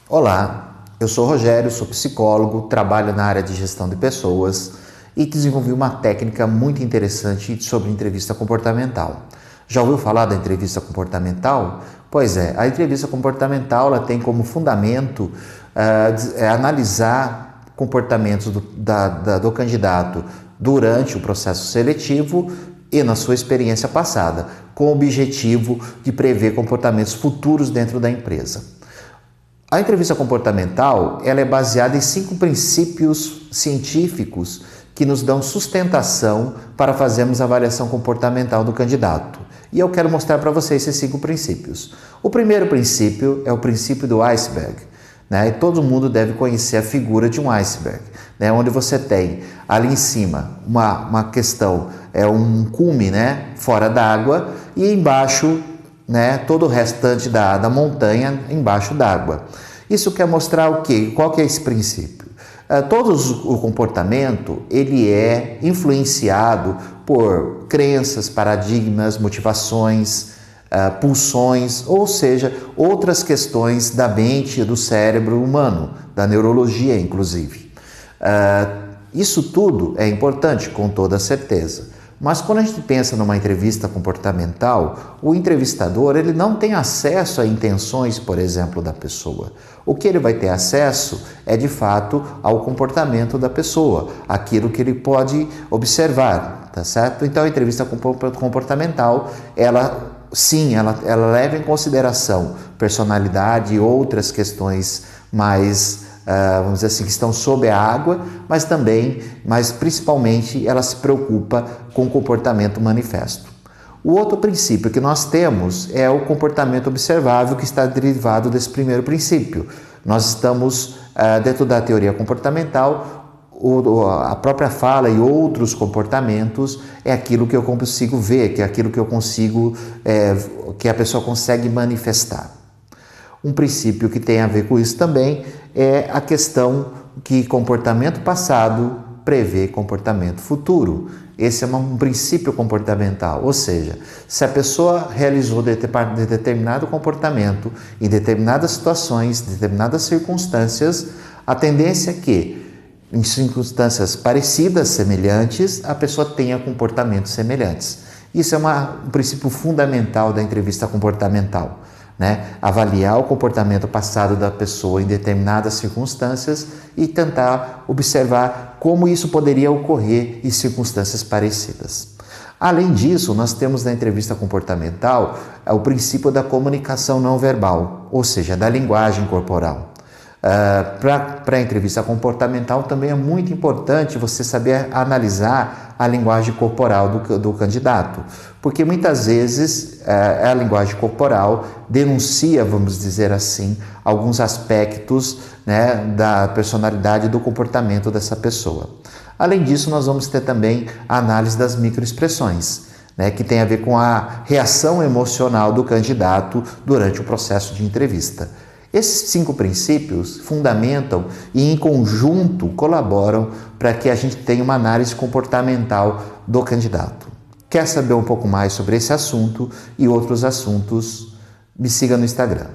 Olá, eu sou Rogério, sou psicólogo, trabalho na área de gestão de pessoas e desenvolvi uma técnica muito interessante sobre entrevista comportamental. Já ouviu falar da entrevista comportamental? Pois é, a entrevista comportamental ela tem como fundamento analisar comportamentos do candidato durante o processo seletivo e na sua experiência passada, com o objetivo de prever comportamentos futuros dentro da empresa. A entrevista comportamental ela é baseada em 5 princípios científicos que nos dão sustentação para fazermos a avaliação comportamental do candidato. E eu quero mostrar para vocês esses 5 princípios. O primeiro princípio é o princípio do iceberg. E todo mundo deve conhecer a figura de um iceberg, onde você tem ali em cima uma questão, um cume fora d'água e embaixo todo o restante da montanha embaixo d'água. Isso quer mostrar o quê? Qual que é esse princípio? O comportamento ele é influenciado por crenças, paradigmas, motivações, pulsões, ou seja, outras questões da mente e do cérebro humano, da neurologia inclusive. Isso tudo é importante, com toda certeza. Mas quando a gente pensa numa entrevista comportamental, o entrevistador ele não tem acesso a intenções, por exemplo, da pessoa. O que ele vai ter acesso é, de fato, ao comportamento da pessoa, aquilo que ele pode observar, tá certo? Então, a entrevista comportamental, ela leva em consideração personalidade e outras questões mais vamos dizer assim, que estão sob a água, mas principalmente ela se preocupa com o comportamento manifesto. O outro princípio que nós temos é o comportamento observável, que está derivado desse primeiro princípio. Nós estamos, dentro da teoria comportamental, a própria fala e outros comportamentos é aquilo que eu consigo ver, que é aquilo que eu consigo, que a pessoa consegue manifestar. Um princípio que tem a ver com isso também é a questão que comportamento passado prevê comportamento futuro. Esse é um princípio comportamental, ou seja, se a pessoa realizou determinado comportamento em determinadas situações, determinadas circunstâncias, a tendência é que, em circunstâncias parecidas, semelhantes, a pessoa tenha comportamentos semelhantes. Isso é um princípio fundamental da entrevista comportamental. Avaliar o comportamento passado da pessoa em determinadas circunstâncias e tentar observar como isso poderia ocorrer em circunstâncias parecidas. Além disso, nós temos na entrevista comportamental o princípio da comunicação não verbal, ou seja, da linguagem corporal. Para a entrevista comportamental também é muito importante você saber analisar a linguagem corporal do candidato, porque muitas vezes a linguagem corporal denuncia, vamos dizer assim, alguns aspectos da personalidade e do comportamento dessa pessoa. Além disso, nós vamos ter também a análise das microexpressões, que tem a ver com a reação emocional do candidato durante o processo de entrevista. Esses 5 princípios fundamentam e, em conjunto, colaboram para que a gente tenha uma análise comportamental do candidato. Quer saber um pouco mais sobre esse assunto e outros assuntos? Me siga no Instagram.